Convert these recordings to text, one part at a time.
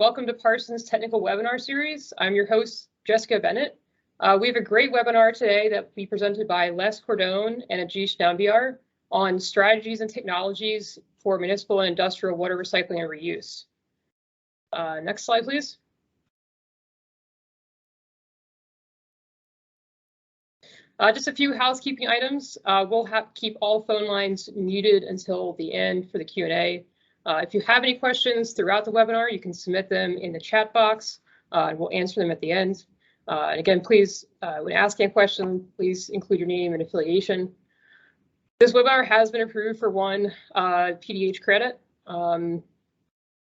Welcome to Parsons Technical Webinar Series. I'm your host, Jessica Bennett. We have a great webinar today that will be presented by Les Cordone and Ajish Nambiar on strategies and technologies for municipal and industrial water recycling and reuse. Next slide, please. Just a few housekeeping items. We'll keep all phone lines muted until the end for the Q&A. If you have any questions throughout the webinar, you can submit them in the chat box, and we'll answer them at the end. And again, please, when asking a question, please include your name and affiliation. This webinar has been approved for one PDH credit.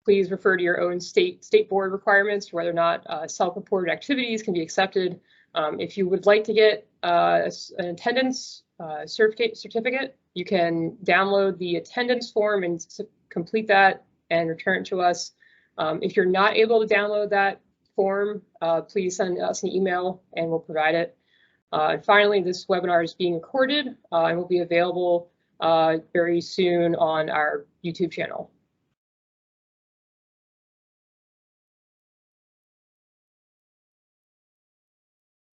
Please refer to your own state board requirements for whether or not self-reported activities can be accepted. If you would like to get an attendance certificate, you can download the attendance form and complete that and return it to us. If you're not able to download that form, please send us an email and we'll provide it. And finally, this webinar is being recorded and will be available very soon on our YouTube channel.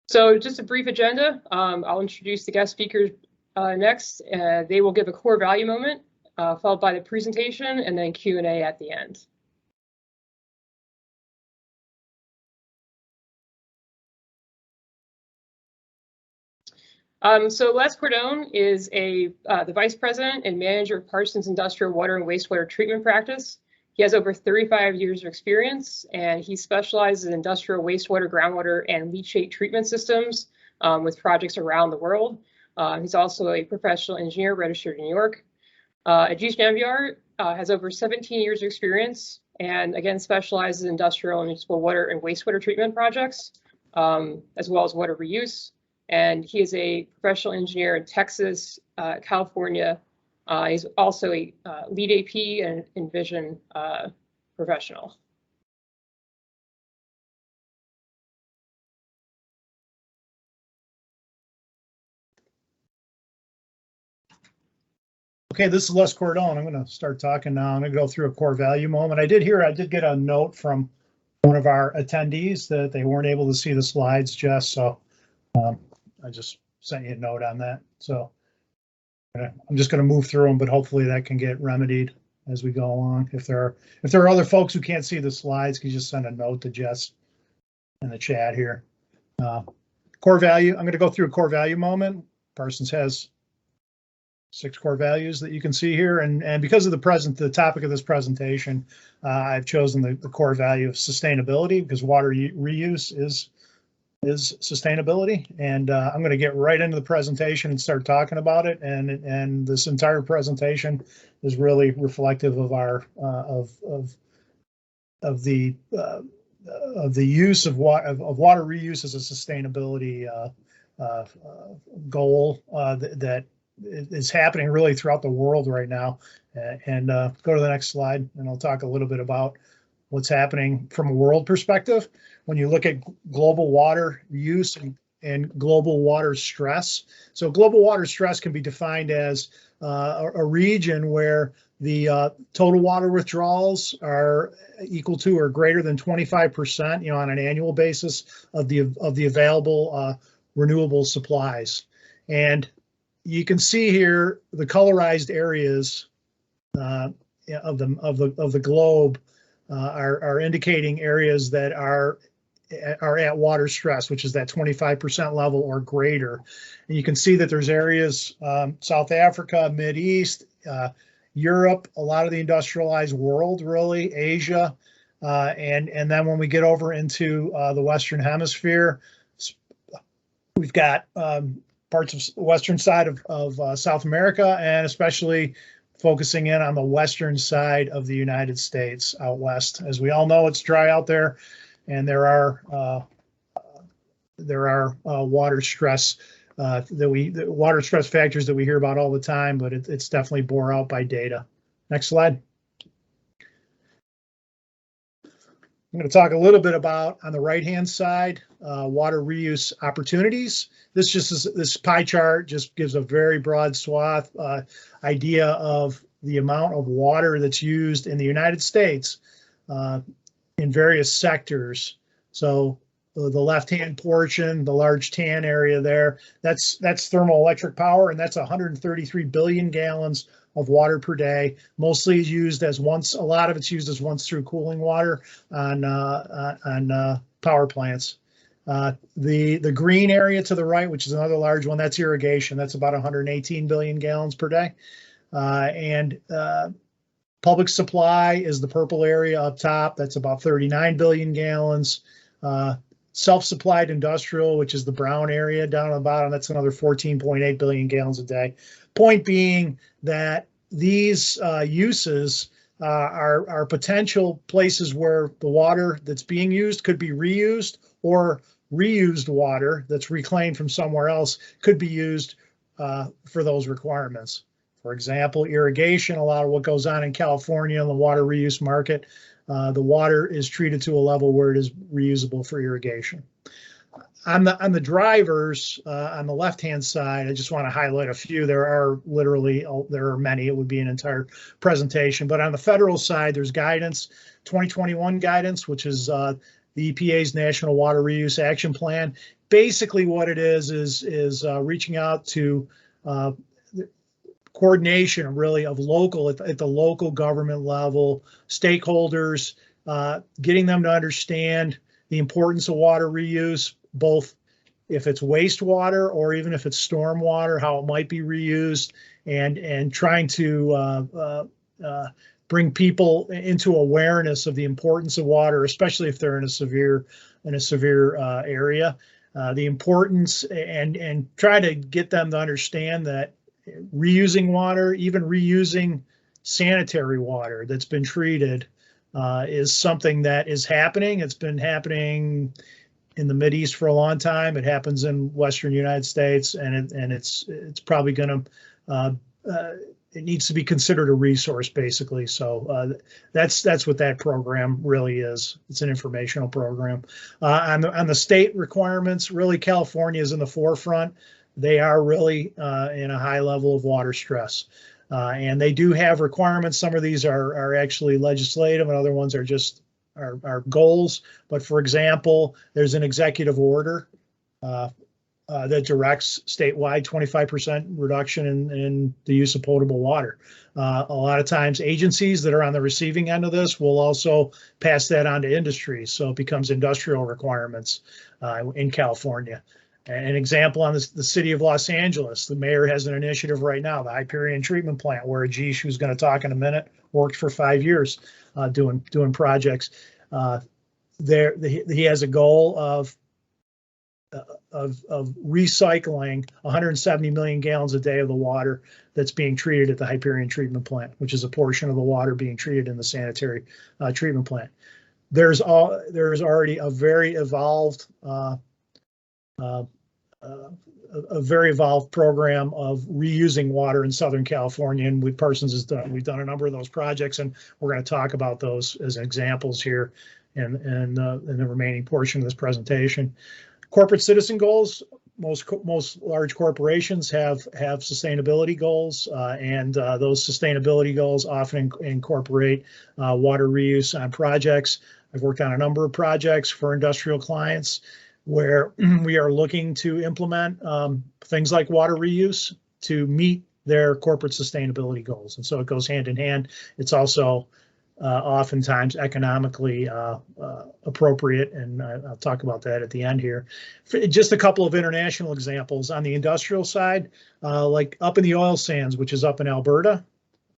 So just a brief agenda. I'll introduce the guest speakers next. They will give a core value moment, followed by the presentation and then Q&A at the end. So Les Cordone is the Vice President and Manager of Parsons Industrial Water and Wastewater Treatment Practice. He has over 35 years of experience, and he specializes in industrial wastewater, groundwater, and leachate treatment systems with projects around the world. He's also a professional engineer registered in New York. Ajish Nambiar has over 17 years of experience and again specializes in industrial and municipal water and wastewater treatment projects, as well as water reuse. And he is a professional engineer in Texas, California. He's also a lead AP and Envision professional. Okay, this is Les Cordone. I'm going to start talking now. I'm going to go through a core value moment. I did get a note from one of our attendees that they weren't able to see the slides, Jess. So I just sent you a note on that. So I'm just going to move through them, but hopefully that can get remedied as we go along. If there are other folks who can't see the slides, can you just send a note to Jess in the chat here. Core value. I'm going to go through a core value moment. Parsons has 6 core values that you can see here, and because of the topic of this presentation, I've chosen the core value of sustainability because water reuse is sustainability, and I'm going to get right into the presentation and start talking about it. And this entire presentation is really reflective of our of the use of water reuse as a sustainability goal that is happening really throughout the world right now. And go to the next slide, and I'll talk a little bit about what's happening from a world perspective. When you look at global water use and global water stress. So global water stress can be defined as a region where the total water withdrawals are equal to or greater than 25%, on an annual basis of the available renewable supplies. And you can see here the colorized areas of the globe are indicating areas that are at water stress, which is that 25% level or greater. And you can see that there's areas, South Africa, Mideast, Europe, a lot of the industrialized world, really, Asia, and then when we get over into the Western Hemisphere, we've got parts of the western side of South America, and especially focusing in on the western side of the United States out west. As we all know, it's dry out there, and there are water stress water stress factors that we hear about all the time, but it's definitely bore out by data. Next slide. I'm going to talk a little bit about, on the right-hand side, water reuse opportunities. This pie chart just gives a very broad swath idea of the amount of water that's used in the United States in various sectors. So the left-hand portion, the large tan area there, that's thermoelectric power, and that's 133 billion gallons of water per day. Mostly is used as once. A lot of it's used as once-through cooling water on power plants. The green area to the right, which is another large one, that's irrigation. That's about 118 billion gallons per day. Public supply is the purple area up top. That's about 39 billion gallons. Self-supplied industrial, which is the brown area down on the bottom, that's another 14.8 billion gallons a day. Point being that these uses are potential places where the water that's being used could be reused, or reused water that's reclaimed from somewhere else could be used for those requirements. For example, irrigation, a lot of what goes on in California in the water reuse market, the water is treated to a level where it is reusable for irrigation. On the drivers, on the left-hand side, I just want to highlight a few. There are many. It would be an entire presentation. But on the federal side, there's guidance, 2021 guidance, which is the EPA's National Water Reuse Action Plan. Basically, what it is reaching out to coordination really of local at the local government level, stakeholders, getting them to understand the importance of water reuse, both if it's wastewater or even if it's stormwater, how it might be reused, and trying to bring people into awareness of the importance of water, especially if they're in a severe area, the importance, and try to get them to understand that reusing water, even reusing sanitary water that's been treated, is something that is happening. It's been happening in the Mideast for a long time. It happens in Western United States, and it's probably going to it needs to be considered a resource, basically. So that's what that program really is. It's an informational program. On the state requirements, really California is in the forefront. They are really in a high level of water stress. And they do have requirements. Some of these are actually legislative, and other ones are just our goals. But for example, there's an executive order that directs statewide 25% reduction in the use of potable water. A lot of times agencies that are on the receiving end of this will also pass that on to industry. So it becomes industrial requirements in California. An example on this, the city of Los Angeles, the mayor has an initiative right now, the Hyperion treatment plant, where Ajish, who's going to talk in a minute, worked for 5 years doing projects. He has a goal of recycling 170 million gallons a day of the water that's being treated at the Hyperion treatment plant, which is a portion of the water being treated in the sanitary treatment plant. There's already a very evolved program of reusing water in Southern California, and Parsons has done. We've done a number of those projects, and we're going to talk about those as examples here in the remaining portion of this presentation. Corporate citizen goals. Most large corporations have sustainability goals, and those sustainability goals often incorporate water reuse on projects. I've worked on a number of projects for industrial clients where we are looking to implement things like water reuse to meet their corporate sustainability goals. And so it goes hand in hand. It's also oftentimes economically appropriate, and I'll talk about that at the end here. Just a couple of international examples on the industrial side, like up in the oil sands, which is up in Alberta,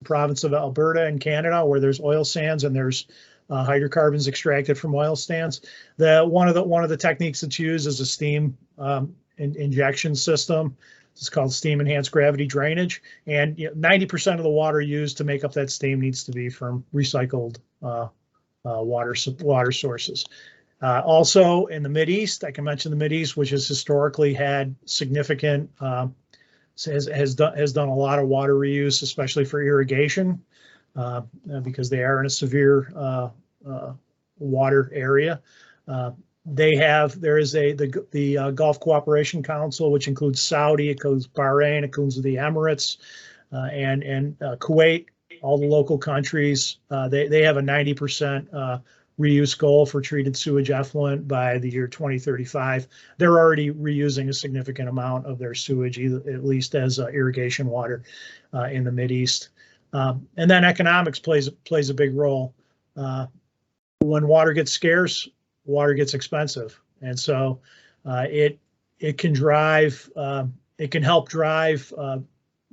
province of Alberta in Canada, where there's oil sands and there's hydrocarbons extracted from oil sands. One of the techniques that's used is a steam injection system. It's called steam enhanced gravity drainage, and 90% of the water used to make up that steam needs to be from recycled water sources. Also in the Mideast, I can mention the Mideast, which has historically had significant has done a lot of water reuse, especially for irrigation, because they are in a severe water area. There is the Gulf Cooperation Council, which includes Saudi, it includes Bahrain, it includes the Emirates, and Kuwait, all the local countries. They have a 90% reuse goal for treated sewage effluent by the year 2035. They're already reusing a significant amount of their sewage, at least as irrigation water in the Mideast. And then economics plays a big role. When water gets scarce, water gets expensive, and so it can help drive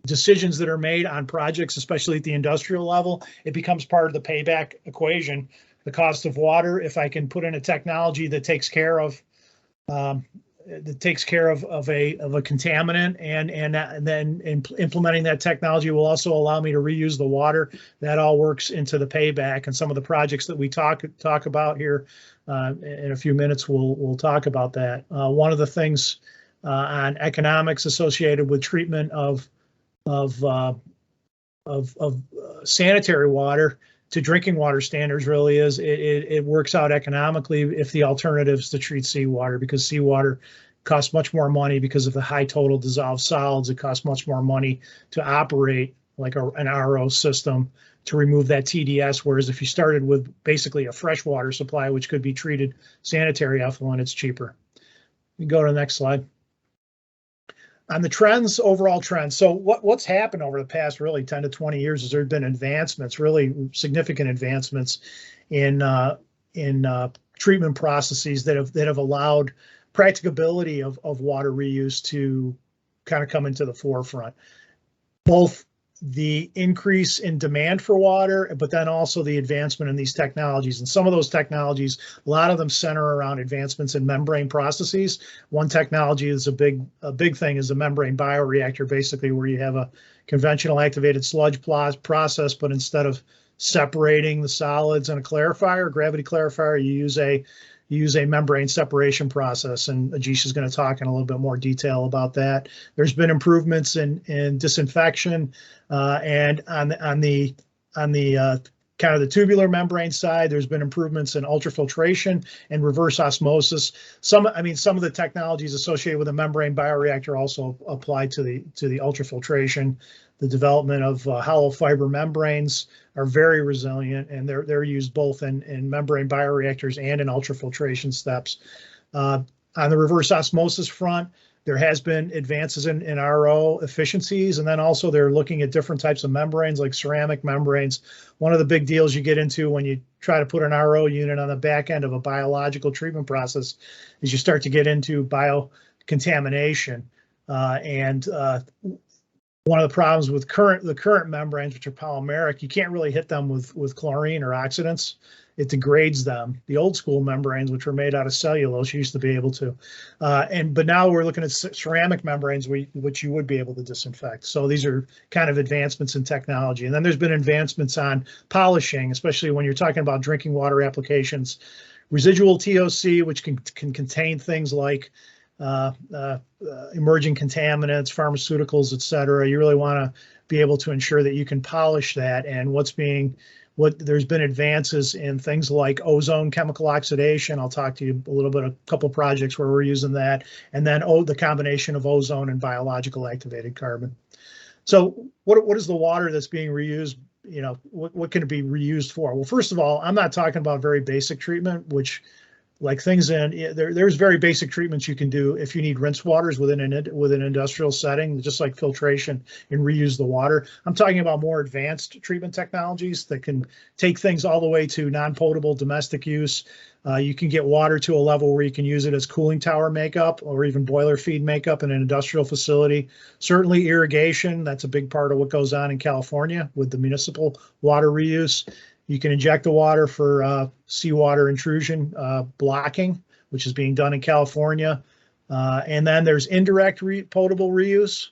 decisions that are made on projects, especially at the industrial level. It becomes part of the payback equation. The cost of water, if I can put in a technology that takes care of a contaminant, and then implementing that technology will also allow me to reuse the water. That all works into the payback, and some of the projects that we talk about here in a few minutes, we'll talk about that. One of the things on economics associated with treatment of sanitary water to drinking water standards really is it works out economically if the alternatives to treat seawater, because seawater costs much more money because of the high total dissolved solids. It costs much more money to operate like an RO system to remove that TDS, whereas if you started with basically a freshwater supply, which could be treated sanitary effluent, it's cheaper. We go to the next slide. On the trends, overall trends. So what's happened over the past really 10 to 20 years is there have been advancements, really significant advancements in treatment processes that have allowed practicability of water reuse to kind of come into the forefront. Both the increase in demand for water, but then also the advancement in these technologies. And some of those technologies, a lot of them center around advancements in membrane processes. One technology is a big thing is a membrane bioreactor, basically where you have a conventional activated sludge process, but instead of separating the solids in a clarifier, gravity clarifier, you use a membrane separation process, and Ajish is going to talk in a little bit more detail about that. There's been improvements in disinfection, and on the kind of the tubular membrane side, there's been improvements in ultrafiltration and reverse osmosis. Some of the technologies associated with a membrane bioreactor also apply to the ultrafiltration. The development of hollow fiber membranes are very resilient, and they're used both in membrane bioreactors and in ultrafiltration steps. On the reverse osmosis front, there has been advances in RO efficiencies, and then also they're looking at different types of membranes like ceramic membranes. One of the big deals you get into when you try to put an RO unit on the back end of a biological treatment process is you start to get into biocontamination. One of the problems with the current membranes, which are polymeric, you can't really hit them with chlorine or oxidants. It degrades them. The old school membranes, which were made out of cellulose, used to be able to. But now we're looking at ceramic membranes, which you would be able to disinfect. So these are kind of advancements in technology. And then there's been advancements on polishing, especially when you're talking about drinking water applications. Residual TOC, which can contain things like emerging contaminants, pharmaceuticals, et cetera. You really want to be able to ensure that you can polish that. And there's been advances in things like ozone chemical oxidation. I'll talk to you a little bit, a couple projects where we're using that. And then the combination of ozone and biological activated carbon. So what is the water that's being reused? You know, what can it be reused for? Well, first of all, I'm not talking about very basic treatment, which like things there's very basic treatments you can do if you need rinse waters within an industrial setting, just like filtration and reuse the water. I'm talking about more advanced treatment technologies that can take things all the way to non-potable domestic use. You can get water to a level where you can use it as cooling tower makeup or even boiler feed makeup in an industrial facility. Certainly irrigation, that's a big part of what goes on in California with the municipal water reuse. You can inject the water for seawater intrusion blocking, which is being done in California. And then there's indirect potable reuse,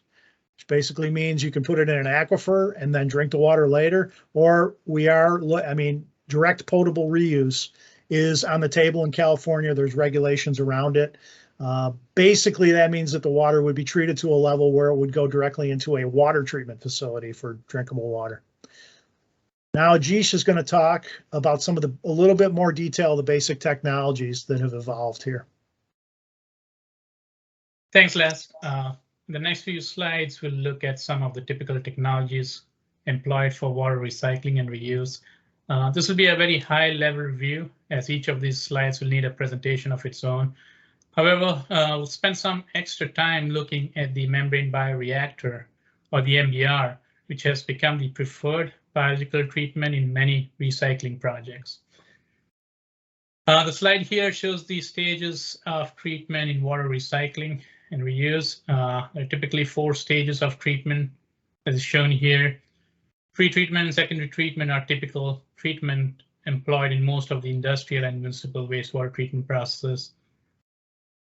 which basically means you can put it in an aquifer and then drink the water later. Or direct potable reuse is on the table in California. There's regulations around it. Basically, that means that the water would be treated to a level where it would go directly into a water treatment facility for drinkable water. Now, Ajish is going to talk about a little bit more detail of the basic technologies that have evolved here. Thanks, Les. The next few slides will look at some of the typical technologies employed for water recycling and reuse. This will be a very high level view, as each of these slides will need a presentation of its own. However, we'll spend some extra time looking at the membrane bioreactor, or the MBR, which has become the preferred biological treatment in many recycling projects. The slide here shows the stages of treatment in water recycling and reuse. There are typically 4 stages of treatment, as is shown here. Pre-treatment and secondary treatment are typical treatment employed in most of the industrial and municipal wastewater treatment processes.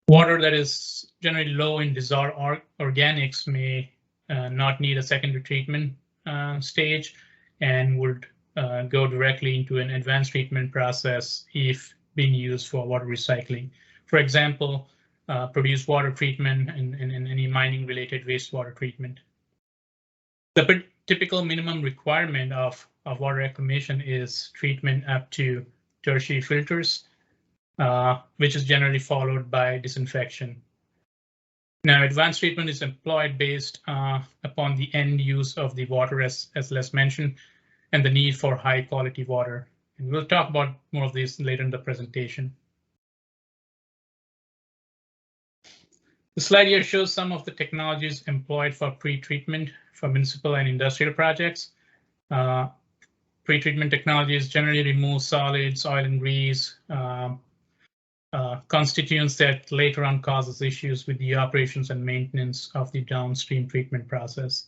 Water that is generally low in dissolved organics may not need a secondary treatment stage and would go directly into an advanced treatment process if being used for water recycling. For example, produced water treatment and any mining related wastewater treatment. The typical minimum requirement of water reclamation is treatment up to tertiary filters, which is generally followed by disinfection. Now, advanced treatment is employed based upon the end use of the water, as Les mentioned, and the need for high quality water. And we'll talk about more of this later in the presentation. The slide here shows some of the technologies employed for pre-treatment for municipal and industrial projects. Pre-treatment technologies generally remove solids, oil and grease, constituents that later on causes issues with the operations and maintenance of the downstream treatment process.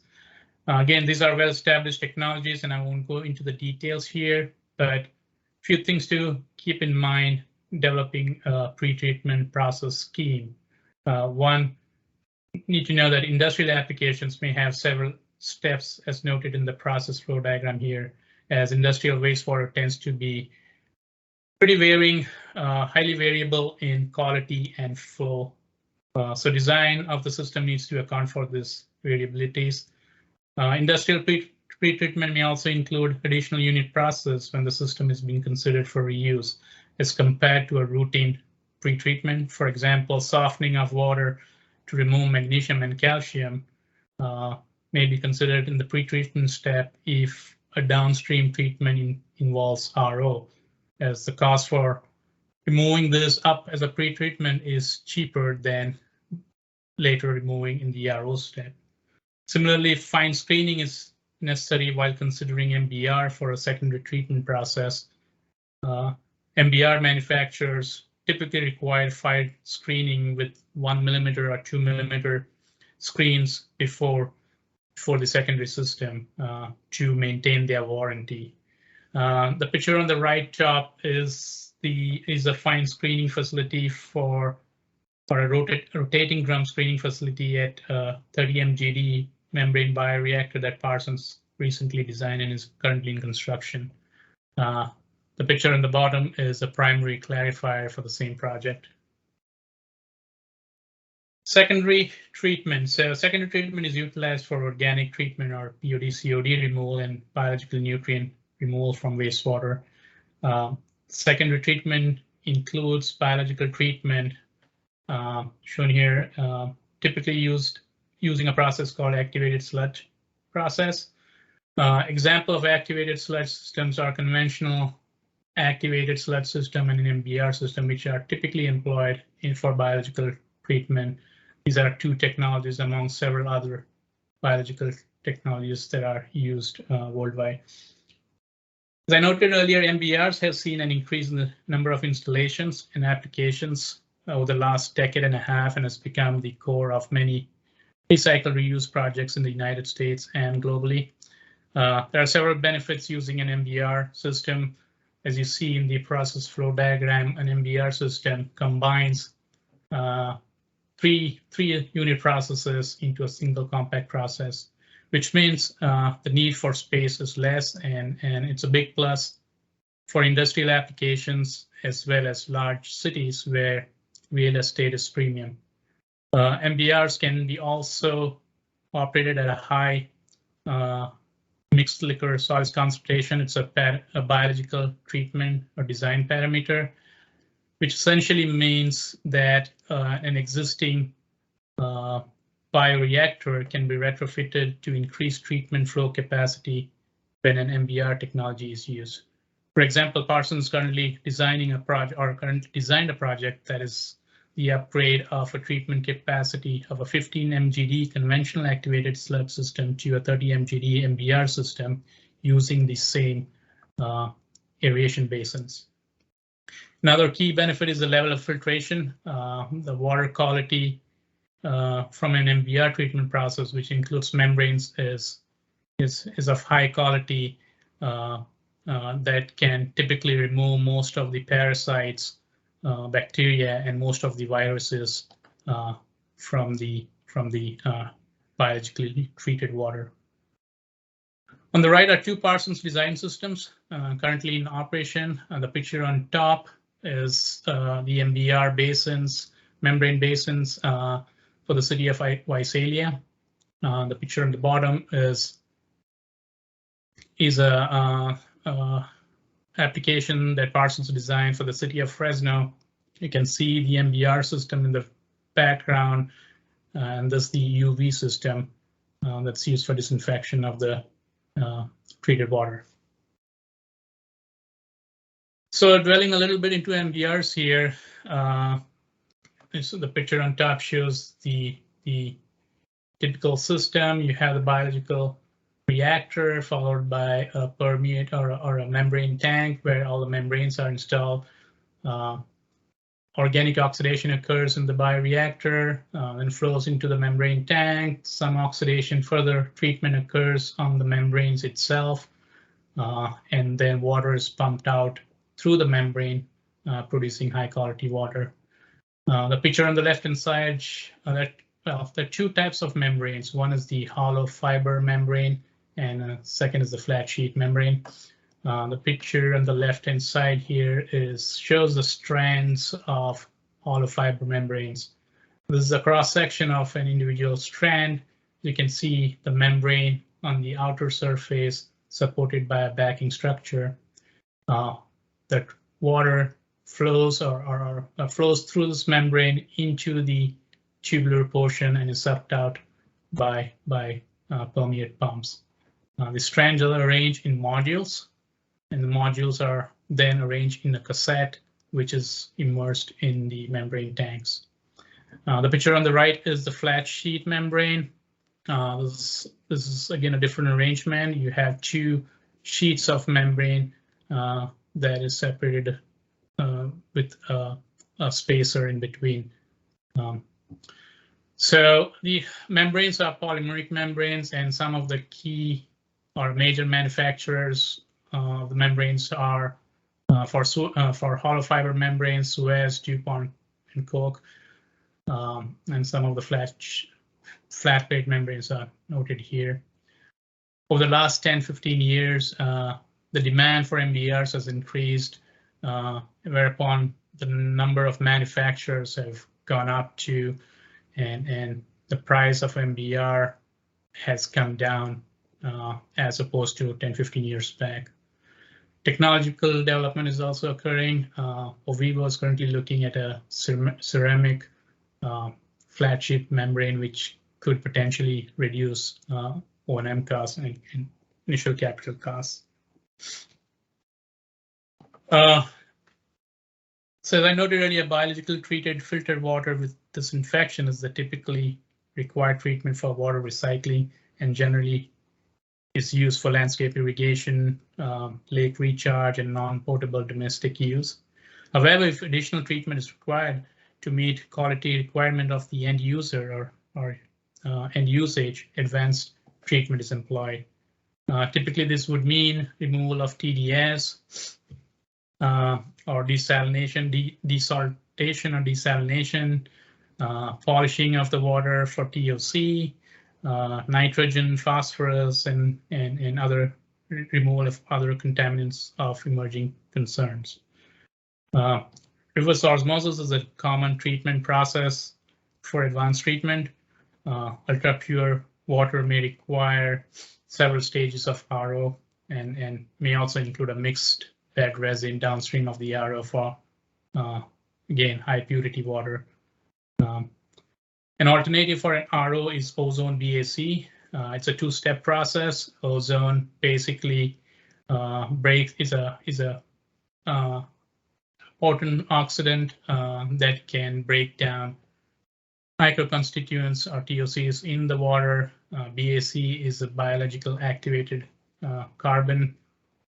Again, these are well-established technologies, and I won't go into the details here, but a few things to keep in mind developing a pre-treatment process scheme. One, you need to know that industrial applications may have several steps, as noted in the process flow diagram here, as industrial wastewater tends to be pretty varying, highly variable in quality and flow. So design of the system needs to account for these variabilities. Industrial pre-treatment may also include additional unit process when the system is being considered for reuse, as compared to a routine pre-treatment. For example, softening of water to remove magnesium and calcium may be considered in the pre-treatment step if a downstream treatment involves RO, as the cost for removing this up as a pre-treatment is cheaper than later removing in the RO step. Similarly, fine screening is necessary while considering MBR for a secondary treatment process. MBR manufacturers typically require fine screening with 1 mm or 2 mm screens before the secondary system to maintain their warranty. The picture on the right top is a fine screening facility for a rotating drum screening facility at 30 mgd membrane bioreactor that Parsons recently designed and is currently in construction. The picture on the bottom is a primary clarifier for the same project. Secondary treatment. So secondary treatment is utilized for organic treatment or POD/COD removal and biological nutrient removal from wastewater. Secondary treatment includes biological treatment, shown here, typically using a process called activated sludge process. Example of activated sludge systems are conventional activated sludge system and an MBR system, which are typically employed for biological treatment. These are 2 technologies among several other biological technologies that are used worldwide. As I noted earlier, MBRs have seen an increase in the number of installations and applications over the last decade and a half, and has become the core of many recycle reuse projects in the United States and globally. There are several benefits using an MBR system. As you see in the process flow diagram, an MBR system combines 3 unit processes into a single compact process, which means the need for space is less, and it's a big plus for industrial applications as well as large cities where real estate is premium. MBRs can be also operated at a high mixed liquor solids concentration. It's a biological treatment or design parameter, which essentially means that an existing bioreactor can be retrofitted to increase treatment flow capacity when an MBR technology is used. For example, Parsons currently designing a project or currently designed a project that is the upgrade of a treatment capacity of a 15 mgd conventional activated sludge system to a 30 mgd MBR system using the same aeration basins. Another key benefit is the level of filtration. The water quality from an MBR treatment process, which includes membranes, is of high quality that can typically remove most of the parasites, bacteria, and most of the viruses from the biologically treated water. On the right are two Parsons design systems currently in operation. The picture on top is the MBR basins, membrane basins for the city of Visalia. The picture on the bottom is a application that Parsons designed for the city of Fresno. You can see the MBR system in the background, and this is the UV system that's used for disinfection of the treated water. So dwelling a little bit into MBRs here, so the picture on top shows the typical system. You have the biological reactor followed by a permeate or a membrane tank where all the membranes are installed. Organic oxidation occurs in the bioreactor and flows into the membrane tank. Some oxidation, further treatment occurs on the membranes itself, and then water is pumped out through the membrane, producing high quality water. The picture on the left hand side, there are two types of membranes. One is the hollow fiber membrane, and second is the flat sheet membrane. The picture on the left hand side here shows the strands of hollow fiber membranes. This is a cross section of an individual strand. You can see the membrane on the outer surface supported by a backing structure. That water flows or flows through this membrane into the tubular portion and is sucked out by permeate pumps. The strands are arranged in modules, and the modules are then arranged in a cassette, which is immersed in the membrane tanks. The picture on the right is the flat sheet membrane. This is again a different arrangement. You have two sheets of membrane that is separated with a spacer in between. So the membranes are polymeric membranes, and some of the key or major manufacturers of the membranes are for hollow fiber membranes, Suez, DuPont, and Koch, and some of the flat plate membranes are noted here. Over the last 10-15 years, the demand for MBRs has increased, whereupon the number of manufacturers have gone up to, and the price of MBR has come down as opposed to 10-15 years back. Technological development is also occurring. Ovivo is currently looking at a ceramic flat sheet membrane, which could potentially reduce O&M costs and initial capital costs. So as I noted earlier, biologically treated filtered water with disinfection is the typically required treatment for water recycling, and generally is used for landscape irrigation, lake recharge, and non-potable domestic use. However, if additional treatment is required to meet quality requirement of the end user or end usage, advanced treatment is employed. Typically, this would mean removal of TDS or desalination, desaltation or desalination, polishing of the water for TOC, nitrogen, phosphorus, and other removal of other contaminants of emerging concerns. Reverse osmosis is a common treatment process for advanced treatment. Ultra pure water may require several stages of RO and may also include a mixed bed resin downstream of the RO for, again, high purity water. An alternative for an RO is Ozone BAC. It's a two-step process. Ozone basically is a potent oxidant that can break down microconstituents or TOCs in the water. BAC is a biological activated carbon.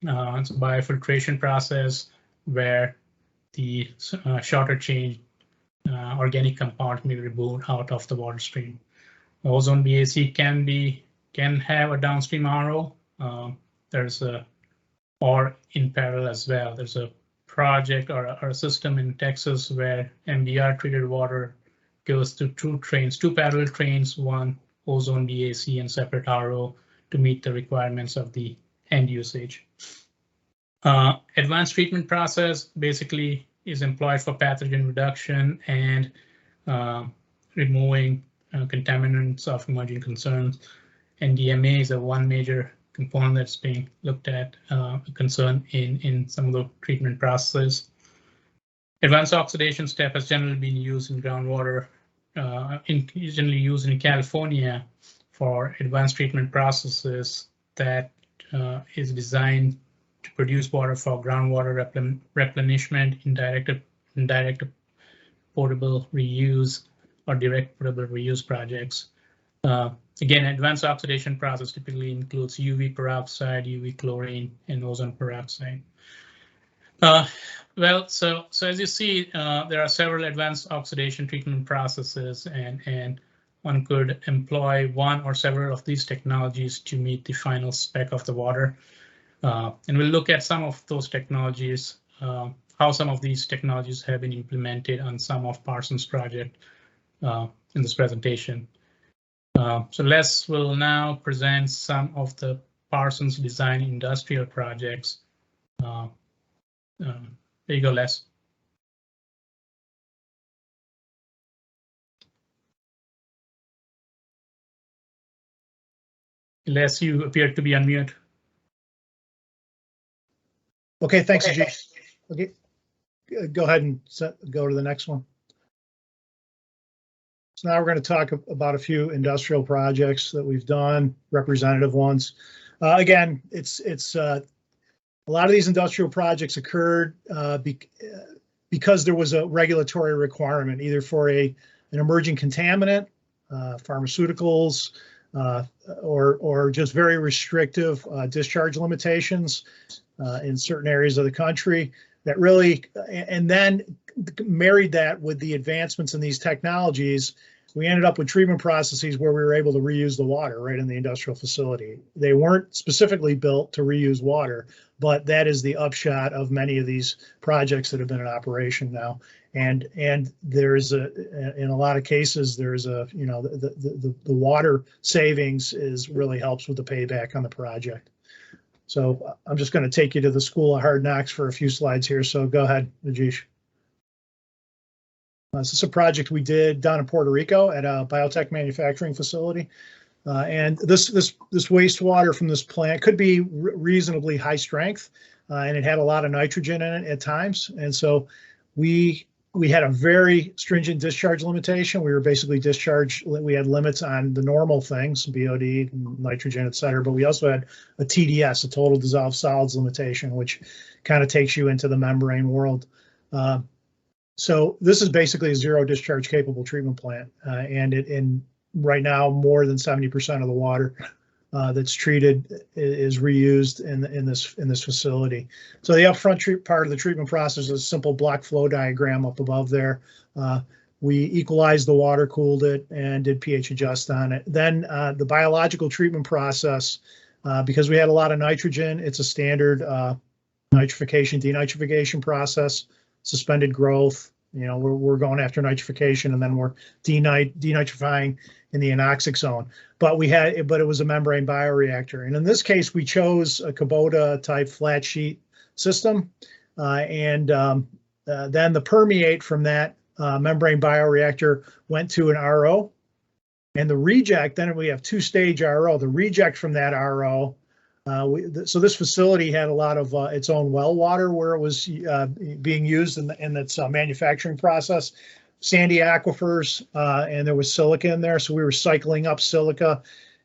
It's a biofiltration process where the shorter chain organic compound may be removed out of the water stream. Ozone BAC can have a downstream RO. There's a, or in parallel as well. There's a project or a system in Texas where MBR treated water goes to two parallel trains, one ozone BAC and separate RO to meet the requirements of the end usage. Advanced treatment process basically is employed for pathogen reduction and removing contaminants of emerging concerns. NDMA is one major component that's being looked at, a concern in some of the treatment processes. Advanced oxidation step has generally been used in groundwater, generally used in California for advanced treatment processes that is designed to produce water for groundwater replenishment, indirect potable reuse, or direct potable reuse projects. Again, advanced oxidation process typically includes UV peroxide, UV chlorine, and ozone peroxide. Well, so as you see, there are several advanced oxidation treatment processes, and one could employ one or several of these technologies to meet the final spec of the water. And we'll look at some of those technologies, how some of these technologies have been implemented on some of Parsons' project in this presentation. So Les will now present some of the Parsons design industrial projects. There you go, Les. Les, you appear to be on mute. Okay, thanks, Ajay. Okay, go ahead and go to the next one. So now we're going to talk about a few industrial projects that we've done, representative ones. Again, it's a lot of these industrial projects occurred because there was a regulatory requirement, either for an emerging contaminant, pharmaceuticals, or just very restrictive discharge limitations in certain areas of the country that really, and then married that with the advancements in these technologies, we ended up with treatment processes where we were able to reuse the water right in the industrial facility. They weren't specifically built to reuse water, but that is the upshot of many of these projects that have been in operation now. And there's in a lot of cases, there's the water savings really helps with the payback on the project. So I'm just going to take you to the School of Hard Knocks for a few slides here. So go ahead, Najeesh. This is a project we did down in Puerto Rico at a biotech manufacturing facility. And this wastewater from this plant could be reasonably high strength, and it had a lot of nitrogen in it at times. And so we had a very stringent discharge limitation. We were basically discharged. We had limits on the normal things, BOD, nitrogen, et cetera, but we also had a TDS, a total dissolved solids limitation, which kind of takes you into the membrane world. So this is basically a zero discharge capable treatment plant, and right now more than 70% of the water that's treated is reused in this facility. So the upfront part of the treatment process is a simple block flow diagram up above there. We equalized the water, cooled it, and did pH adjust on it. Then the biological treatment process, because we had a lot of nitrogen, it's a standard nitrification, denitrification process. Suspended growth, we're going after nitrification, and then we're denitrifying in the anoxic zone. But it was a membrane bioreactor, and in this case, we chose a Kubota type flat sheet system, and then the permeate from that membrane bioreactor went to an RO, and the reject. Then we have two-stage RO. The reject from that RO. So this facility had a lot of its own well water where it was being used in its manufacturing process, sandy aquifers, and there was silica in there. So we were cycling up silica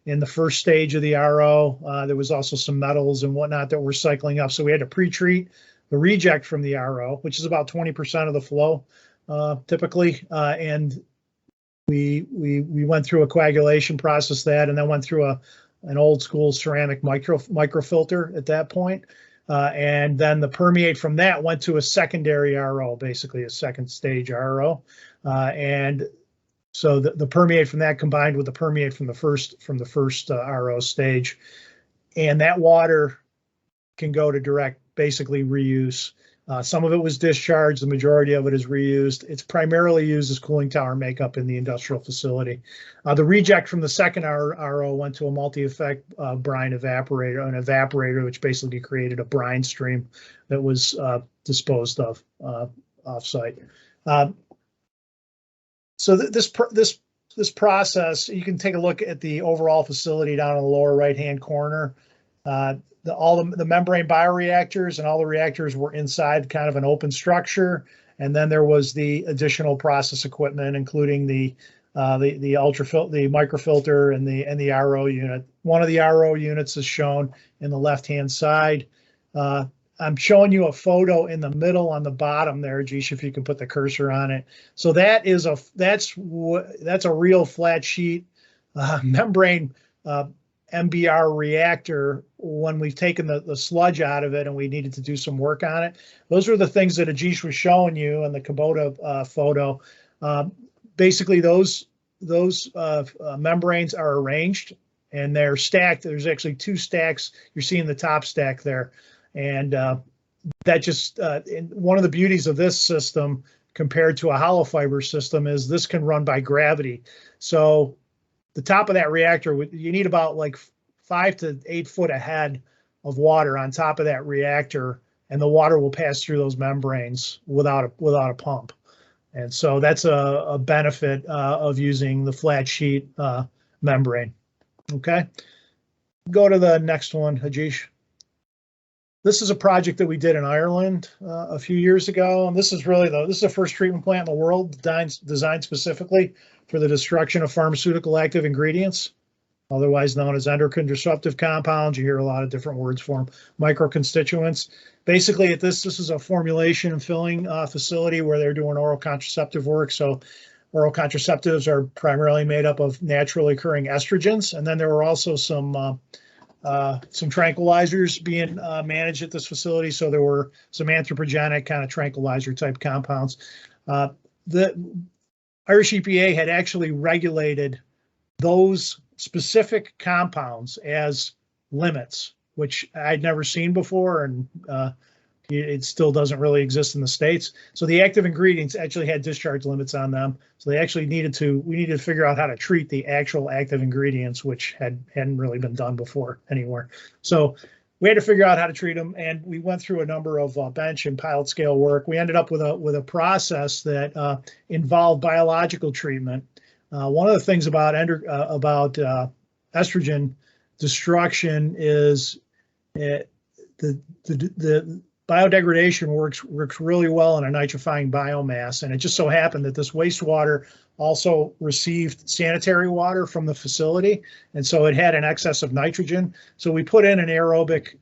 in the first stage of the RO. There was also some metals and whatnot that we're cycling up. So we had to pre-treat the reject from the RO, which is about 20% of the flow typically, and we went through a coagulation process and then went through an old school ceramic microfilter at that point. And then the permeate from that went to a secondary RO, basically a second stage RO. And so the permeate from that combined with the permeate from the first RO stage, and that water can go to direct, basically reuse. Some of it was discharged. The majority of it is reused. It's primarily used as cooling tower makeup in the industrial facility. The reject from the second RO went to a multi-effect brine evaporator, an evaporator, which basically created a brine stream that was disposed of offsite. So this process, you can take a look at the overall facility down in the lower right-hand corner. All the membrane bioreactors and all the reactors were inside kind of an open structure, and then there was the additional process equipment, including the microfilter and the RO unit. One of the RO units is shown in the left-hand side. I'm showing you a photo in the middle on the bottom there, Jish, if you can put the cursor on it. So that's a real flat sheet membrane MBR reactor when we've taken the sludge out of it and we needed to do some work on it. Those are the things that Ajish was showing you in the Kubota photo. Basically, those membranes are arranged and they're stacked. There's actually two stacks. You're seeing the top stack there. And that just one of the beauties of this system compared to a hollow fiber system is this can run by gravity. So the top of that reactor, you need about like 5 to 8 foot ahead of water on top of that reactor, and the water will pass through those membranes without a pump. And so that's a benefit of using the flat sheet membrane. Okay, go to the next one, Ajish. This is a project that we did in Ireland a few years ago, and this is the first treatment plant in the world designed specifically for the destruction of pharmaceutical active ingredients, otherwise known as endocrine disruptive compounds. You hear a lot of different words for them, microconstituents. Basically, this is a formulation and filling facility where they're doing oral contraceptive work. So oral contraceptives are primarily made up of naturally occurring estrogens, and then there were also some tranquilizers being managed at this facility. So there were some anthropogenic kind of tranquilizer type compounds. The Irish EPA had actually regulated those specific compounds as limits, which I'd never seen before, and it still doesn't really exist in the States. So the active ingredients actually had discharge limits on them. So they actually we needed to figure out how to treat the actual active ingredients, which hadn't really been done before anywhere. So we had to figure out how to treat them, and we went through a number of bench and pilot scale work. We ended up with a process that involved biological treatment. One of the things about estrogen destruction is the biodegradation works really well in a nitrifying biomass, and it just so happened that this wastewater also received sanitary water from the facility, and so it had an excess of nitrogen. So we put in an aerobic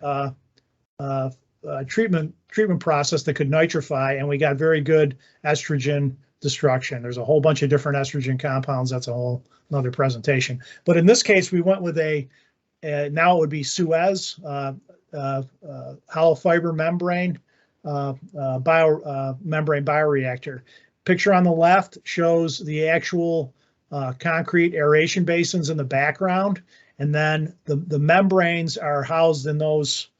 treatment process that could nitrify, and we got very good estrogen destruction. There's a whole bunch of different estrogen compounds. That's a whole another presentation. But in this case, we went with now it would be Suez hollow fiber membrane membrane bioreactor. Picture on the left shows the actual concrete aeration basins in the background, and then the membranes are housed in those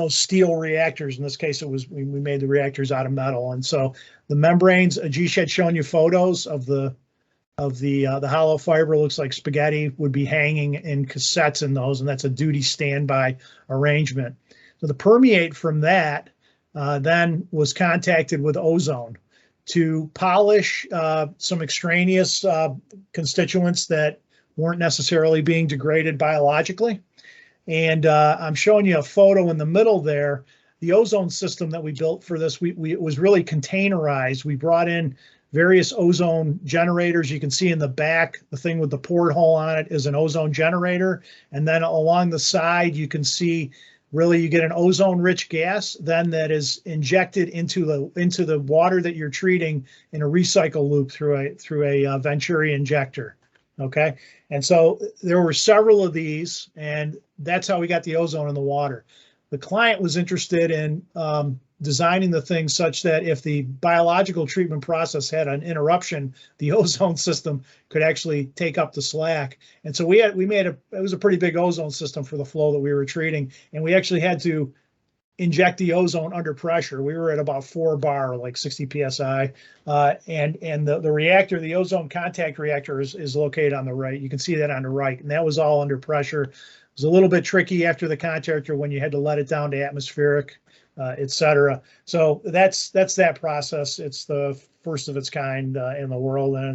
steel reactors. In this case, we made the reactors out of metal, and so the membranes. Ajish had shown you photos of the hollow fiber. Looks like spaghetti would be hanging in cassettes in those, and that's a duty standby arrangement. So the permeate from that then was contacted with Ozone to polish some extraneous constituents that weren't necessarily being degraded biologically. And I'm showing you a photo in the middle there. The ozone system that we built for this, it was really containerized. We brought in various ozone generators. You can see in the back, the thing with the porthole on it is an ozone generator. And then along the side, you can see really you get an ozone-rich gas then that is injected into the water that you're treating in a recycle loop through a Venturi injector. Okay, and so there were several of these, and that's how we got the ozone in the water. The client was interested in designing the thing such that if the biological treatment process had an interruption, the ozone system could actually take up the slack. And so it was a pretty big ozone system for the flow that we were treating, and we actually had to inject the ozone under pressure. We were at about 4 bar, like 60 psi, and the reactor, the ozone contact reactor, is located on the right. You can see that on the right, and that was all under pressure. It was a little bit tricky after the contactor when you had to let it down to atmospheric, et cetera. So that's that process. It's the first of its kind in the world, and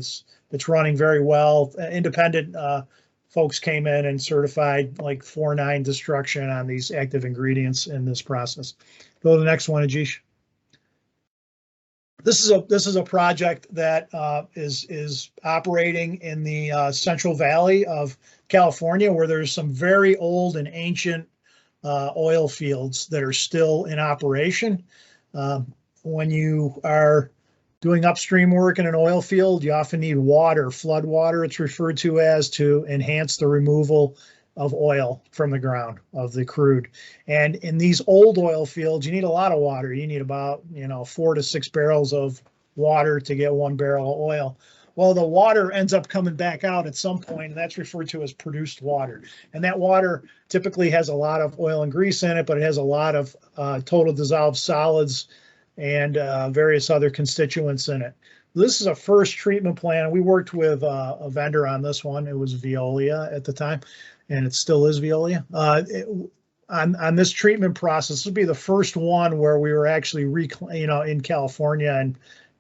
it's running very well. Independent folks came in and certified like 4.9 destruction on these active ingredients in this process. Go to the next one, Ajish. This is a project that is operating in the Central Valley of California, where there's some very old and ancient oil fields that are still in operation. When you are doing upstream work in an oil field, you often need water, flood water, it's referred to as, to enhance the removal of oil from the ground, of the crude. And in these old oil fields, you need a lot of water. You need about 4 to 6 barrels of water to get 1 barrel of oil. Well, the water ends up coming back out at some point, and that's referred to as produced water. And that water typically has a lot of oil and grease in it, but it has a lot of total dissolved solids and various other constituents in it. This is a first treatment plant. We worked with a vendor on this one. It was Veolia at the time, and it still is Veolia. On this treatment process, this would be the first one where we were actually in California and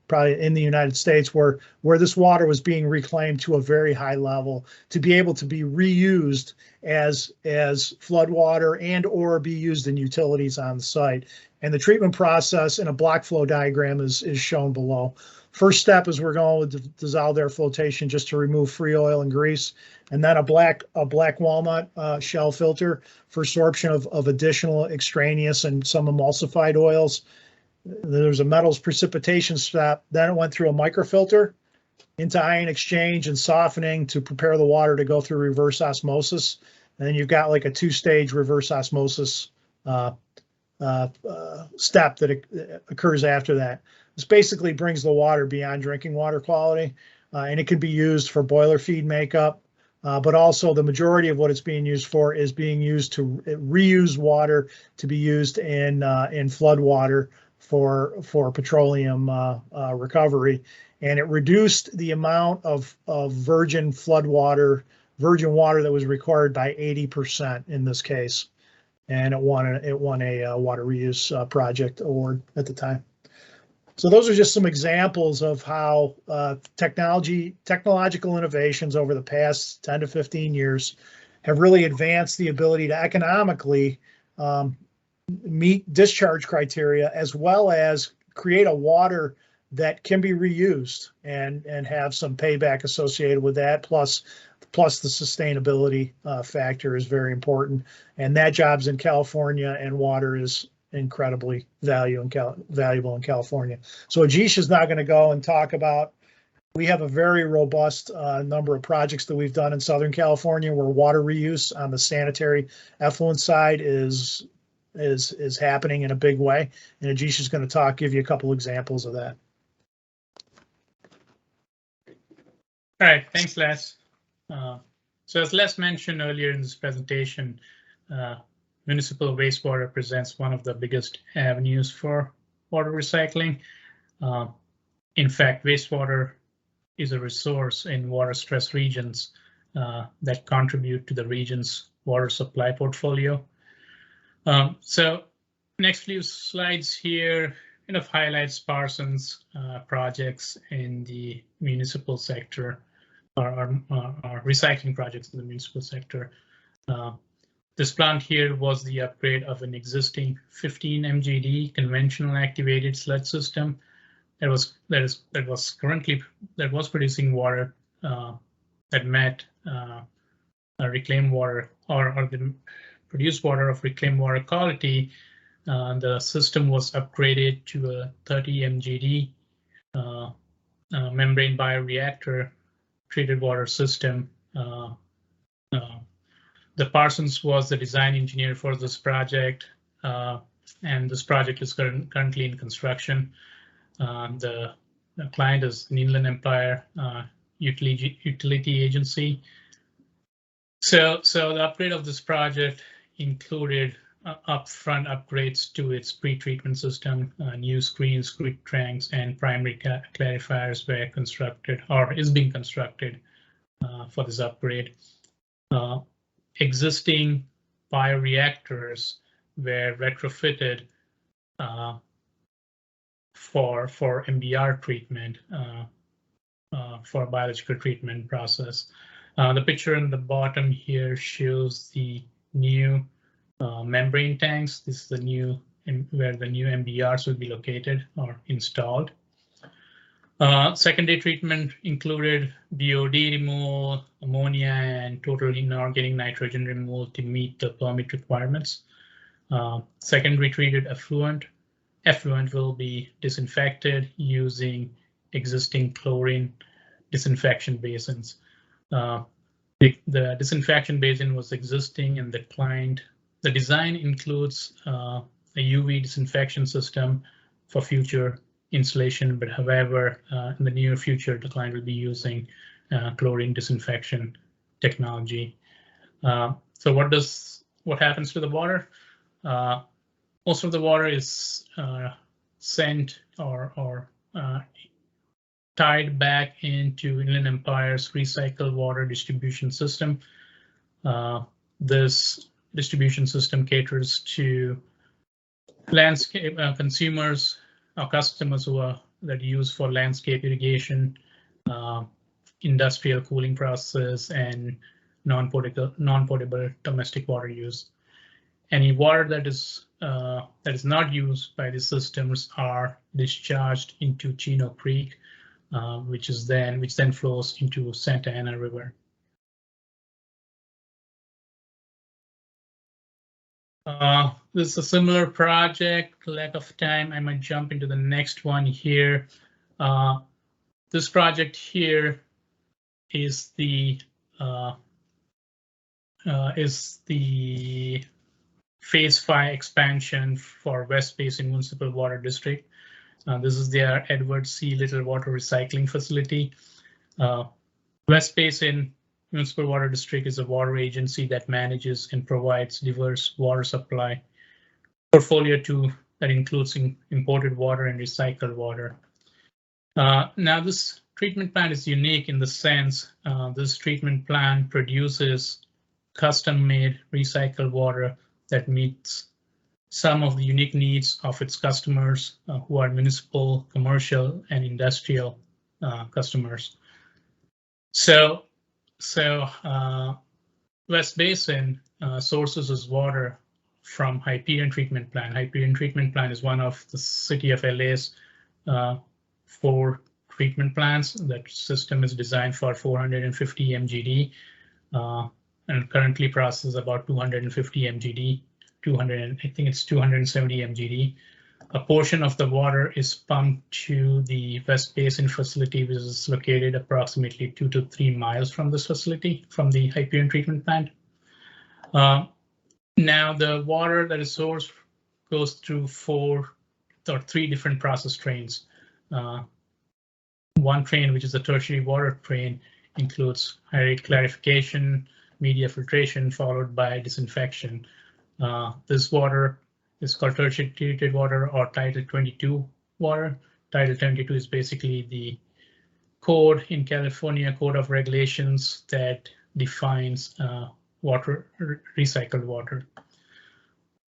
probably in the United States, where this water was being reclaimed to a very high level to be able to be reused as flood water and or be used in utilities on the site. And the treatment process in a block flow diagram is shown below. First step is we're going with dissolved air flotation just to remove free oil and grease, and then a black walnut shell filter for absorption of additional extraneous and some emulsified oils. There's a metals precipitation step. Then it went through a microfilter into ion exchange and softening to prepare the water to go through reverse osmosis. And then you've got like a 2-stage reverse osmosis step that occurs after that. This basically brings the water beyond drinking water quality, and it can be used for boiler feed makeup, but also the majority of what it's being used for is being used to reuse water to be used in flood water for petroleum recovery. And it reduced the amount of virgin water that was required by 80% in this case. And it won a water reuse project award at the time. So those are just some examples of how technological innovations over the past 10 to 15 years have really advanced the ability to economically meet discharge criteria, as well as create a water that can be reused and have some payback associated with that. Plus the sustainability factor is very important, and that job's in California, and water is incredibly valuable in California. So Ajish is now going to go and talk about, we have a very robust number of projects that we've done in Southern California where water reuse on the sanitary effluent side is happening in a big way. And Ajish is going to give you a couple examples of that. All right, thanks, Les. So as Les mentioned earlier in this presentation, municipal wastewater presents one of the biggest avenues for water recycling. In fact, wastewater is a resource in water-stressed regions that contribute to the region's water supply portfolio. So next few slides here kind of highlights Parsons projects in the municipal sector, or recycling projects in the municipal sector. This plant here was the upgrade of an existing 15 MGD conventional activated sludge system that was producing water that met reclaimed water or the produced water of reclaimed water quality, the system was upgraded to a 30 MGD membrane bioreactor treated water system. The Parsons was the design engineer for this project, and this project is currently in construction. The client is an Inland Empire utility agency. So the upgrade of this project included upfront upgrades to its pre-treatment system, new screens, quick tanks, and primary clarifiers were constructed or is being constructed for this upgrade. Existing bioreactors were retrofitted for MBR treatment, for biological treatment process. The picture in the bottom here shows the new membrane tanks. This is the new where the new MBRs will be located or installed. Secondary treatment included BOD removal, ammonia, and total inorganic nitrogen removal to meet the permit requirements. Secondary treated effluent will be disinfected using existing chlorine disinfection basins. The disinfection basin was existing and the design includes a UV disinfection system for future installation, but however, in the near future, the client will be using chlorine disinfection technology. So what happens to the water? Most of the water is sent or tied back into Inland Empire's recycled water distribution system. This distribution system caters to landscape consumers or customers that use for landscape irrigation, industrial cooling process, and non-potable domestic water use. Any water that is not used by the systems are discharged into Chino Creek, which then flows into Santa Ana River. This is a similar project. Lack of time, I might jump into the next one here. This project here is the Phase 5 expansion for West Basin Municipal Water District. This is their Edward C. Little Water Recycling Facility. West Basin Municipal Water District is a water agency that manages and provides diverse water supply portfolio that includes imported water and recycled water. Now this treatment plant is unique in the sense this treatment plant produces custom-made recycled water that meets some of the unique needs of its customers who are municipal, commercial, and industrial customers. So West Basin sources its water from Hyperion Treatment Plant. Hyperion Treatment Plant is one of the City of LA's 4 treatment plants. That system is designed for 450 MGD and currently processes about 250 MGD. I think it's 270 MGD. A portion of the water is pumped to the West Basin facility, which is located approximately 2 to 3 miles from this facility, from the Hyperion treatment plant. Now the water that is sourced goes through 3 different process trains. One train, which is the tertiary water train, includes high-rate clarification, media filtration, followed by disinfection. This water is called tertiary treated water or Title 22 water. Title 22 is basically the code in California, code of regulations that defines recycled water.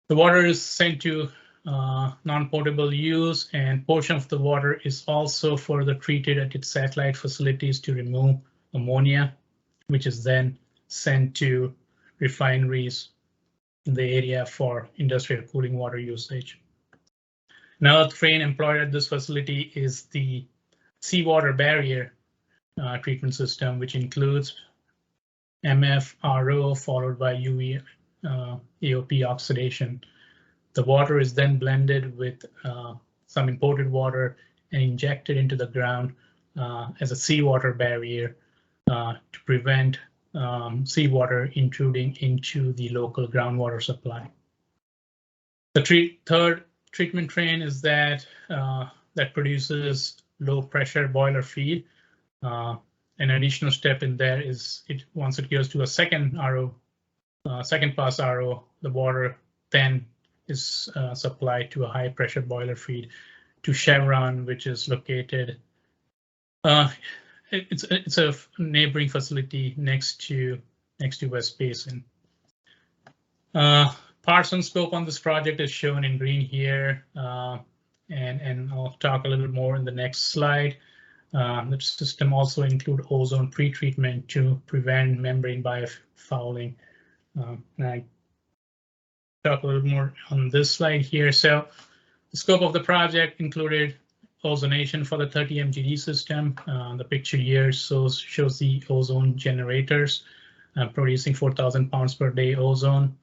The water is sent to non-potable use, and portion of the water is also further treated at its satellite facilities to remove ammonia, which is then sent to refineries in the area for industrial cooling water usage. Another train employed at this facility is the Seawater barrier treatment system, which includes MF, RO, followed by UV AOP oxidation. The water is then blended with some imported water and injected into the ground as a seawater barrier to prevent seawater intruding into the local groundwater supply. The third treatment train is that produces low pressure boiler feed. An additional step in there is once it goes to a second RO, second pass RO, the water then is supplied to a high pressure boiler feed to Chevron, which is located. It's a neighboring facility next to West Basin. Parsons scope on this project is shown in green here, and I'll talk a little bit more in the next slide. The system also includes ozone pretreatment to prevent membrane biofouling. And I talk a little more on this slide here. So the scope of the project included ozonation for the 30 MGD system. The picture here shows the ozone generators producing 4,000 pounds per day ozone.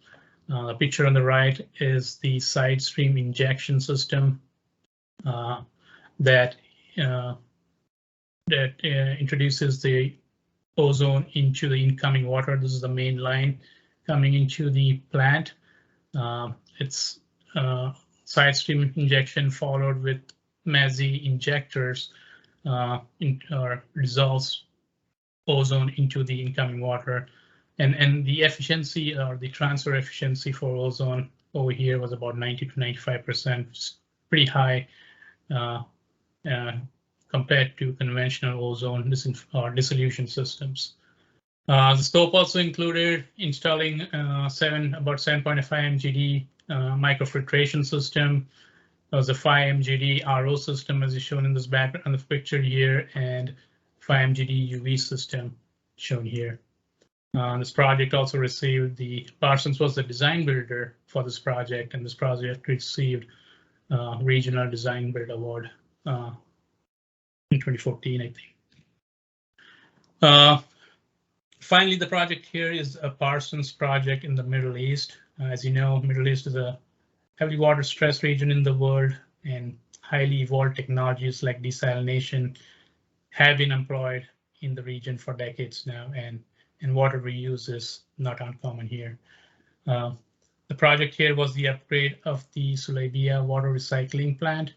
The picture on the right is the side stream injection system that introduces the ozone into the incoming water. This is the main line coming into the plant. It's side stream injection followed with Mazzi injectors dissolves ozone into the incoming water. And the efficiency or the transfer efficiency for ozone over here was about 90 to 95%, pretty high compared to conventional ozone dissolution systems. The scope also included installing about 7.5 MGD microfiltration system. There was a 5 MGD RO system, as is shown in this background on the picture here, and 5 MGD UV system shown here. This project also received Parsons was the design builder for this project, and this project received Regional Design Build Award in 2014, I think. Finally, the project here is a Parsons project in the Middle East. As you know, Middle East is a heavily water stressed region in the world, and highly evolved technologies like desalination have been employed in the region for decades now, and water reuse is not uncommon here. The project here was the upgrade of the Sulibia water recycling plant.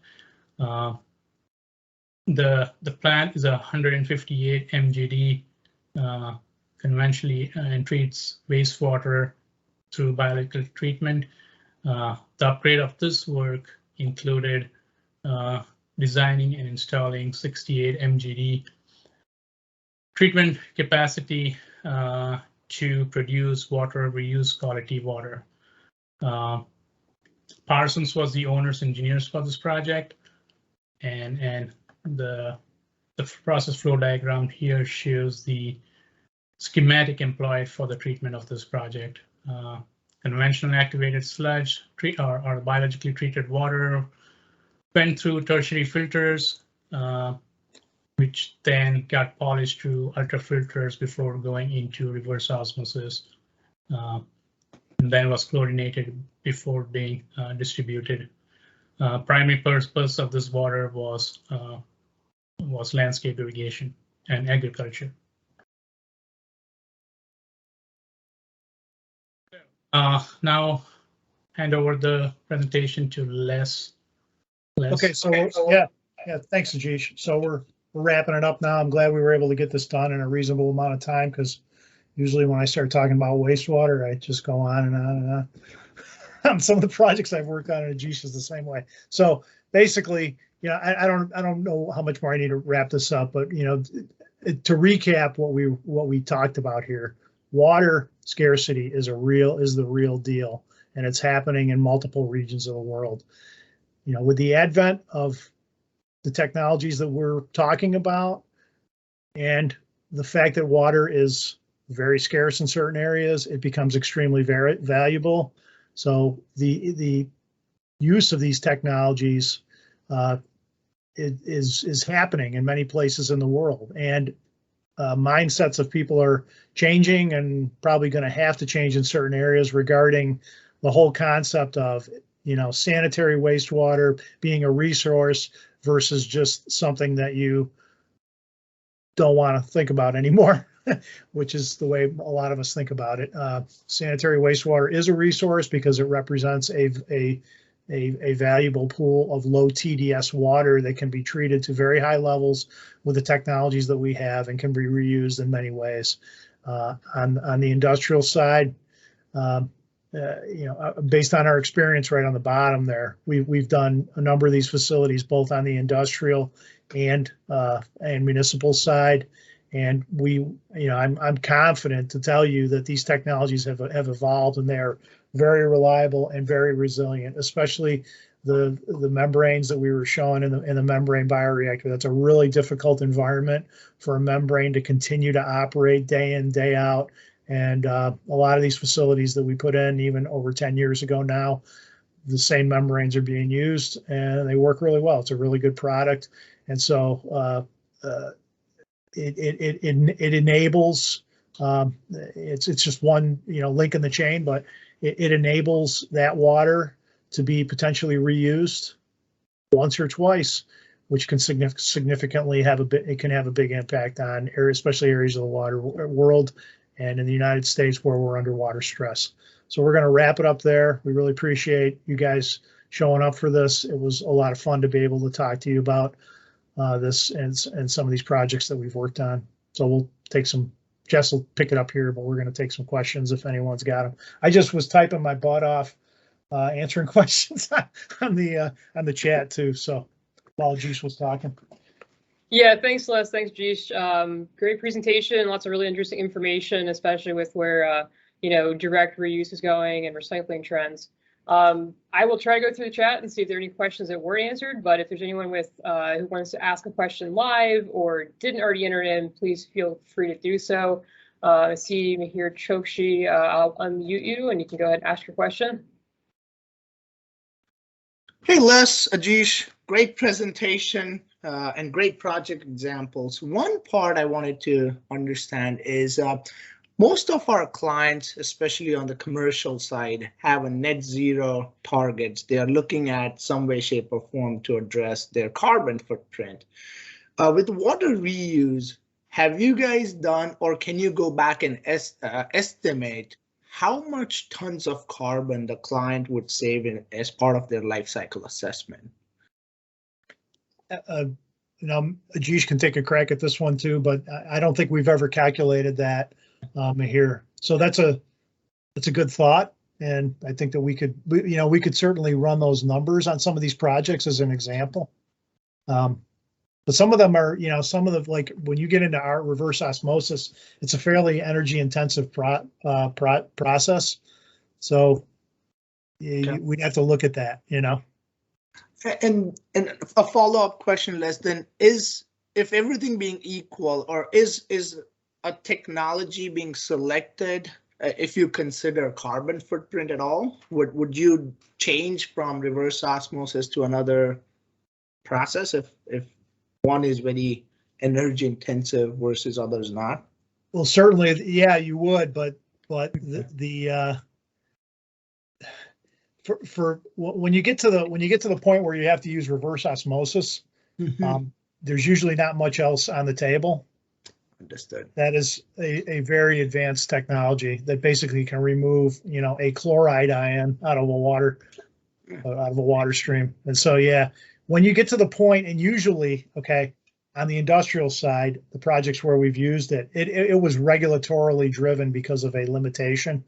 The plant is a 158 MGD conventionally and treats wastewater through biological treatment. The upgrade of this work included designing and installing 68 MGD treatment capacity to produce water reuse quality water. Parsons was the owner's engineers for this project, and the process flow diagram here shows the schematic employed for the treatment of this project. Conventional activated sludge or biologically treated water went through tertiary filters, which then got polished through ultrafilters before going into reverse osmosis, and then was chlorinated before being distributed. Primary purpose of this water was landscape irrigation and agriculture. Now hand over the presentation to Les. Okay, so yeah, thanks, Ajish. So we're wrapping it up now. I'm glad we were able to get this done in a reasonable amount of time, because usually when I start talking about wastewater, I just go on and on and on. On some of the projects I've worked on, and Ajish is the same way. So basically, I don't know how much more I need to wrap this up, but to recap what we talked about here, water scarcity is the real deal, and it's happening in multiple regions of the world. With the advent of the technologies that we're talking about, and the fact that water is very scarce in certain areas, it becomes extremely very valuable. So the use of these technologies is happening in many places in the world, and mindsets of people are changing and probably going to have to change in certain areas regarding the whole concept of, sanitary wastewater being a resource versus just something that you don't want to think about anymore, which is the way a lot of us think about it. Sanitary wastewater is a resource because it represents a valuable pool of low TDS water that can be treated to very high levels with the technologies that we have and can be reused in many ways. On the industrial side, based on our experience right on the bottom there, we've done a number of these facilities both on the industrial and municipal side, and I'm confident to tell you that these technologies have evolved and they're very reliable and very resilient, especially the membranes that we were showing in the membrane bioreactor. That's a really difficult environment for a membrane to continue to operate day in, day out. And a lot of these facilities that we put in even over 10 years ago now, the same membranes are being used and they work really well. It's a really good product. And so it enables, it's just one link in the chain, but it enables that water to be potentially reused once or twice, which can significantly have a big impact on areas, especially areas of the water world and in the United States where we're under water stress. So we're going to wrap it up there. We really appreciate you guys showing up for this. It was a lot of fun to be able to talk to you about this and some of these projects that we've worked on. So we'll take some. Jess will pick it up here, but we're going to take some questions if anyone's got them. I just was typing my butt off answering questions on the chat too. So while Jeesh was talking. Yeah, thanks, Les. Thanks, Jeesh. Great presentation. Lots of really interesting information, especially with where direct reuse is going and recycling trends. I will try to go through the chat and see if there are any questions that weren't answered, but if there's anyone who wants to ask a question live or didn't already enter it in, please feel free to do so. I see here Chokshi, I'll unmute you and you can go ahead and ask your question. Hey Les, Ajish, great presentation and great project examples. One part I wanted to understand is most of our clients, especially on the commercial side, have a net zero targets. They are looking at some way, shape, or form to address their carbon footprint. With water reuse, have you guys done, or can you go back and estimate how much tons of carbon the client would save as part of their life cycle assessment? Ajish can take a crack at this one too, but I don't think we've ever calculated that here. So that's a good thought, and I think that we could certainly run those numbers on some of these projects as an example. But some of them are, some of the, like when you get into our reverse osmosis, it's a fairly energy intensive process. So we'd have to look at that, And a follow-up question, Les, then if everything being equal, or is a technology being selected, if you consider carbon footprint at all, would you change from reverse osmosis to another process if one is very energy intensive versus others not? Well, certainly, yeah, you would, but for when you get to the point where you have to use reverse osmosis, there's usually not much else on the table. Understood. That is a very advanced technology that basically can remove, a chloride ion out of a water stream. And so, yeah, when you get to the point, and usually, on the industrial side, the projects where we've used it was regulatorily driven because of a limitation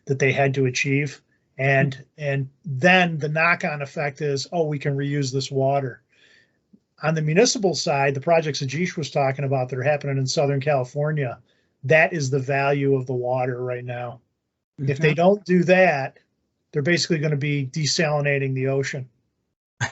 that they had to achieve. And then the knock-on effect is, we can reuse this water. On the municipal side, the projects Ajish was talking about that are happening in Southern California, that is the value of the water right now. If they don't do that, they're basically going to be desalinating the ocean.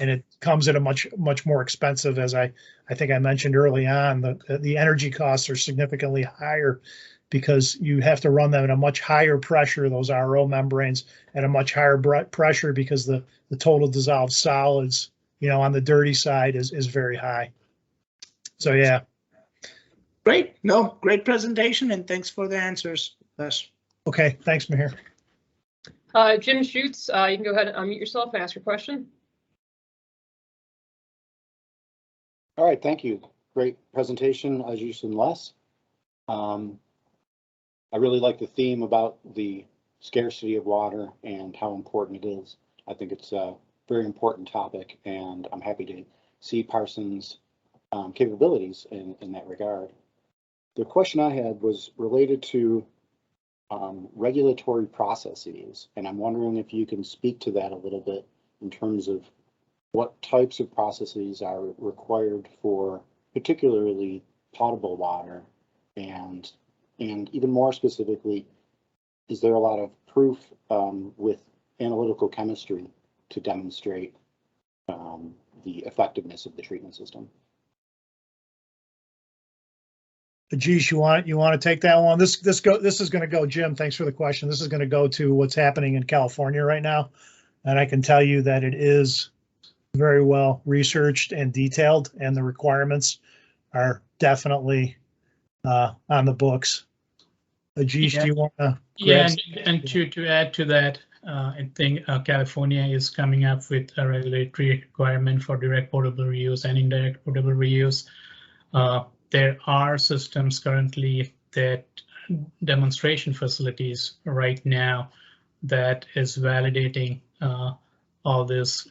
And it comes at a much more expensive, as I think I mentioned early on, the energy costs are significantly higher because you have to run them at a much higher pressure, those RO membranes at a much higher pressure because the total dissolved solids, on the dirty side is very high. So yeah. Great. No, great presentation, and thanks for the answers, Les. Okay, thanks, Mihir. Jim Schutz, you can go ahead and unmute yourself and ask your question. All right, thank you. Great presentation, Ajis and Les. I really like the theme about the scarcity of water and how important it is. I think it's a very important topic, and I'm happy to see Parsons' capabilities in that regard. The question I had was related to regulatory processes, and I'm wondering if you can speak to that a little bit in terms of what types of processes are required for particularly potable water, and even more specifically, is there a lot of proof with analytical chemistry to demonstrate the effectiveness of the treatment system? Ajish, you want to take that one? This is going to go, Jim. Thanks for the question. This is going to go to what's happening in California right now, and I can tell you that it is very well researched and detailed, and the requirements are definitely on the books. Ajish, do you want to? Yeah, and to add to that, I think California is coming up with a regulatory requirement for direct potable reuse and indirect potable reuse. There are systems currently that demonstration facilities right now that is validating all this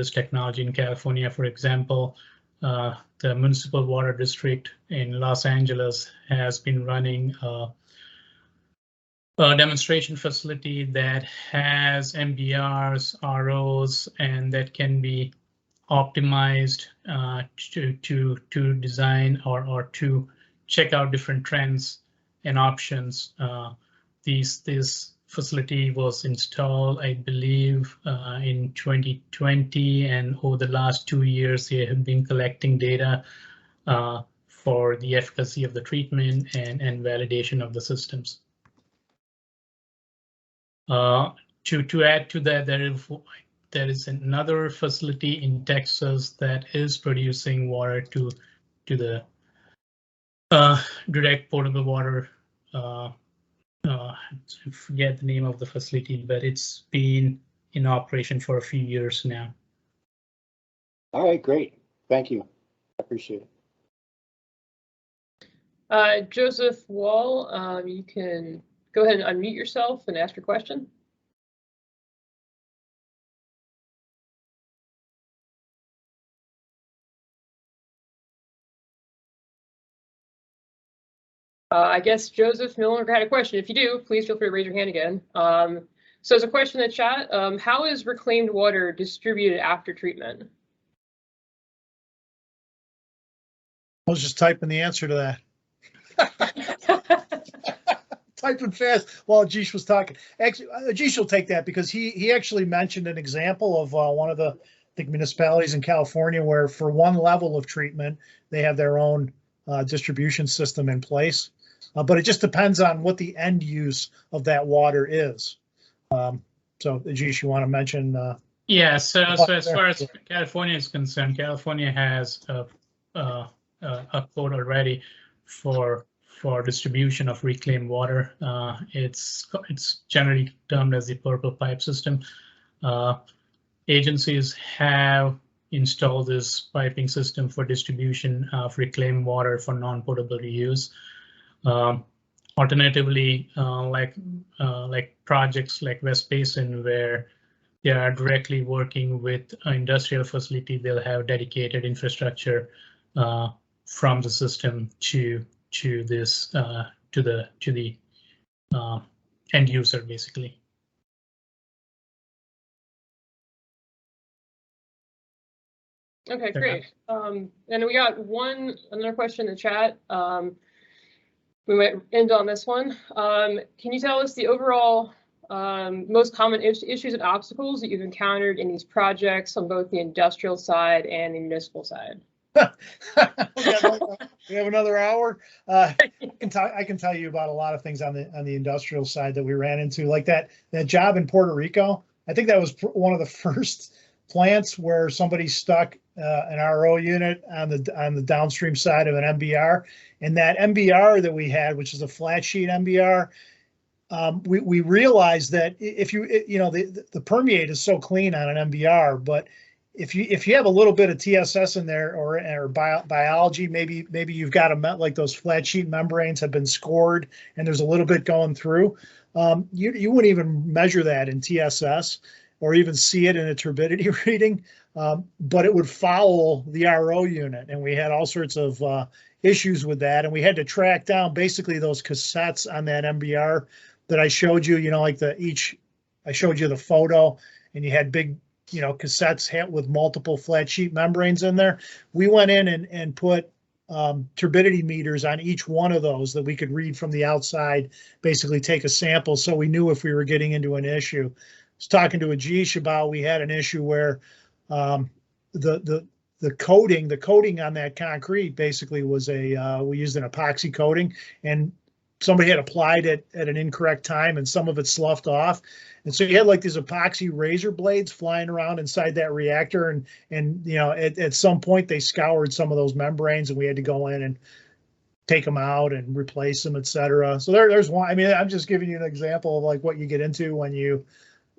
technology in California. For example, the Municipal Water District in Los Angeles has been running a demonstration facility that has MBRs, ROs, and that can be optimized to design or to check out different trends and options. This facility was installed, I believe, in 2020, and over the last 2 years, they have been collecting data for the efficacy of the treatment and validation of the systems. To add to that, there is another facility in Texas that is producing water to the direct potable water. I forget the name of the facility, but it's been in operation for a few years now. All right, great. Thank you. I appreciate it. Joseph Wall, you can go ahead and unmute yourself and ask your question. I guess Joseph no longer had a question. If you do, please feel free to raise your hand again. So there's a question in the chat. How is reclaimed water distributed after treatment? I was just typing the answer to that. Typing fast while Ajish was talking. Actually, Ajish will take that because he actually mentioned an example of one of the municipalities in California where for one level of treatment, they have their own distribution system in place. But it just depends on what the end use of that water is. So, Ajish, you want to mention? Yeah, so as far as California is concerned, California has a code already for distribution of reclaimed water. It's generally termed as the purple pipe system. Agencies have installed this piping system for distribution of reclaimed water for non-potable reuse. Alternatively, like projects like West Basin, where they are directly working with an industrial facility, they'll have dedicated infrastructure from the system to this to the end user, basically. Okay, great. And we got another question in the chat. We might end on this one. Can you tell us the overall most common issues and obstacles that you've encountered in these projects on both the industrial side and the municipal side? We have another hour. I can tell you about a lot of things on the industrial side that we ran into, like that job in Puerto Rico. I think that was one of the first plants where somebody stuck an RO unit on the downstream side of an MBR. And that MBR that we had, which is a flat sheet MBR, we realized that if the permeate is so clean on an MBR, but if you have a little bit of TSS in there or biology, maybe you've got like those flat sheet membranes have been scored and there's a little bit going through. You wouldn't even measure that in TSS or even see it in a turbidity reading, but it would foul the RO unit, and we had all sorts of issues with that, and we had to track down basically those cassettes on that MBR that I showed you. Like I showed you the photo, and you had big, cassettes with multiple flat sheet membranes in there. We went in and put turbidity meters on each one of those that we could read from the outside, basically take a sample so we knew if we were getting into an issue. I was talking to Ajish about, we had an issue where the coating on that concrete basically was we used an epoxy coating, and somebody had applied it at an incorrect time and some of it sloughed off. And so you had like these epoxy razor blades flying around inside that reactor. And at some point they scoured some of those membranes, and we had to go in and take them out and replace them, et cetera. So there's one. I mean, I'm just giving you an example of like what you get into when you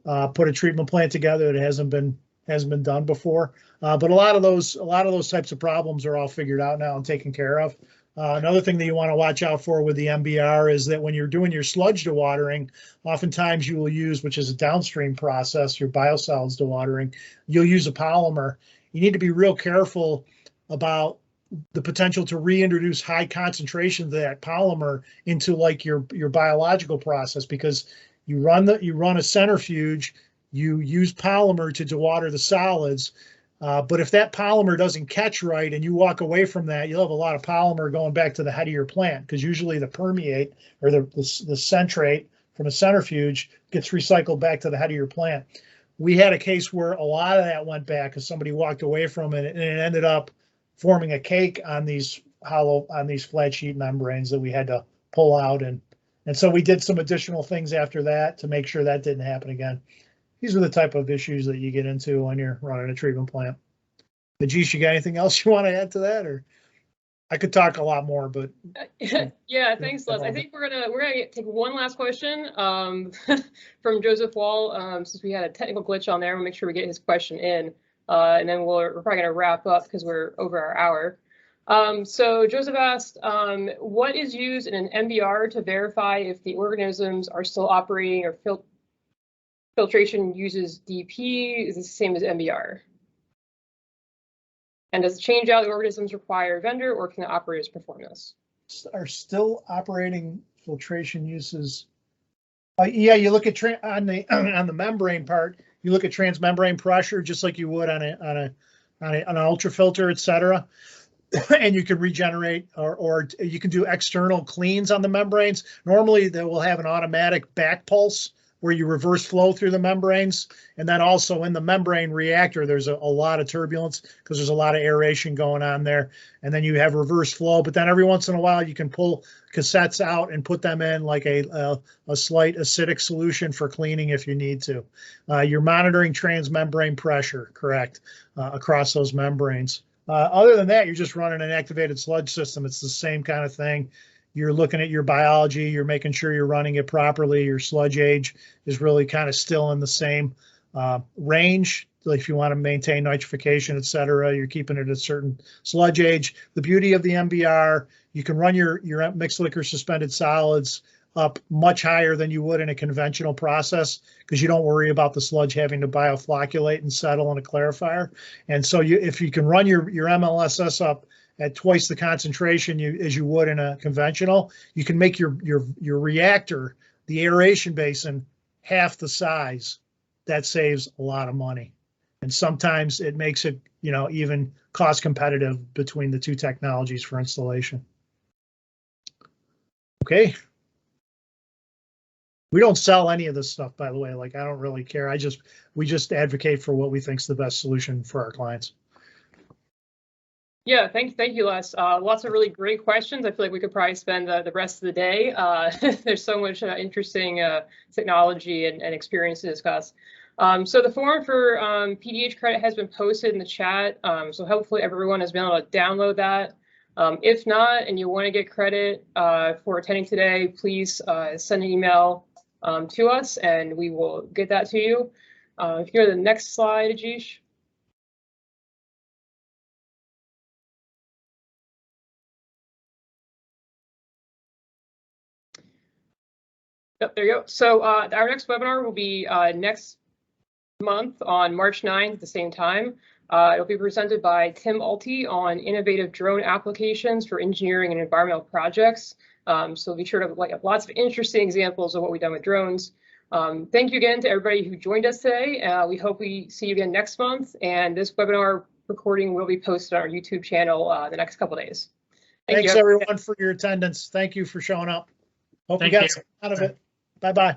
put a treatment plant together that hasn't been done before. But a lot of those types of problems are all figured out now and taken care of. Another thing that you want to watch out for with the MBR is that when you're doing your sludge dewatering, oftentimes you will use, which is a downstream process, your biosolids dewatering, you'll use a polymer. You need to be real careful about the potential to reintroduce high concentration of that polymer into like your biological process, because you run a centrifuge, you use polymer to dewater the solids. But if that polymer doesn't catch right and you walk away from that, you'll have a lot of polymer going back to the head of your plant, because usually the permeate or the centrate from a centrifuge gets recycled back to the head of your plant. We had a case where a lot of that went back because somebody walked away from it, and it ended up forming a cake on these flat sheet membranes that we had to pull out. And so we did some additional things after that to make sure that didn't happen again. These are the type of issues that you get into when you're running a treatment plant. Ajish, you got anything else you want to add to that? Or I could talk a lot more, but yeah, thanks, Les. I think we're gonna take one last question from Joseph Wall, since we had a technical glitch on there. We'll make sure we get his question in, and then we're probably gonna wrap up because we're over our hour. So Joseph asked, what is used in an MBR to verify if the organisms are still operating, or filtration uses DP? Is it the same as MBR? And does change out the organisms require a vendor, or can the operators perform this? Are still operating filtration uses? Yeah, you look at on the membrane part, you look at transmembrane pressure just like you would on an ultrafilter, et cetera. And you can regenerate or you can do external cleans on the membranes. Normally they will have an automatic back pulse where you reverse flow through the membranes. And then also in the membrane reactor, there's a lot of turbulence because there's a lot of aeration going on there. And then you have reverse flow, but then every once in a while you can pull cassettes out and put them in like a slight acidic solution for cleaning if you need to. You're monitoring transmembrane pressure, correct, across those membranes. Other than that, you're just running an activated sludge system. It's the same kind of thing. You're looking at your biology, you're making sure you're running it properly. Your sludge age is really kind of still in the same range. Like if you want to maintain nitrification, et cetera, you're keeping it at a certain sludge age. The beauty of the MBR, you can run your mixed liquor suspended solids up much higher than you would in a conventional process because you don't worry about the sludge having to bioflocculate and settle in a clarifier. And so if you can run your MLSS up at twice the concentration as you would in a conventional, you can make your reactor, the aeration basin, half the size. That saves a lot of money. And sometimes it makes it, even cost competitive between the two technologies for installation. Okay. We don't sell any of this stuff, by the way. Like, I don't really care. We just advocate for what we think is the best solution for our clients. Yeah, thank you, Les. Lots of really great questions. I feel like we could probably spend the rest of the day. There's so much interesting technology and experience to discuss. So the form for PDH credit has been posted in the chat. So hopefully everyone has been able to download that. If not, and you want to get credit for attending today, please send an email to us and we will get that to you. If you go to the next slide, Ajish. Yep, there you go. So our next webinar will be next month on March 9th at the same time. It'll be presented by Tim Alty on innovative drone applications for engineering and environmental projects. So be sure to have lots of interesting examples of what we've done with drones. Thank you again to everybody who joined us today. We hope we see you again next month. And this webinar recording will be posted on our YouTube channel the next couple of days. Thanks everyone for your attendance. Thank you for showing up. Hope you got something out of it. Bye-bye.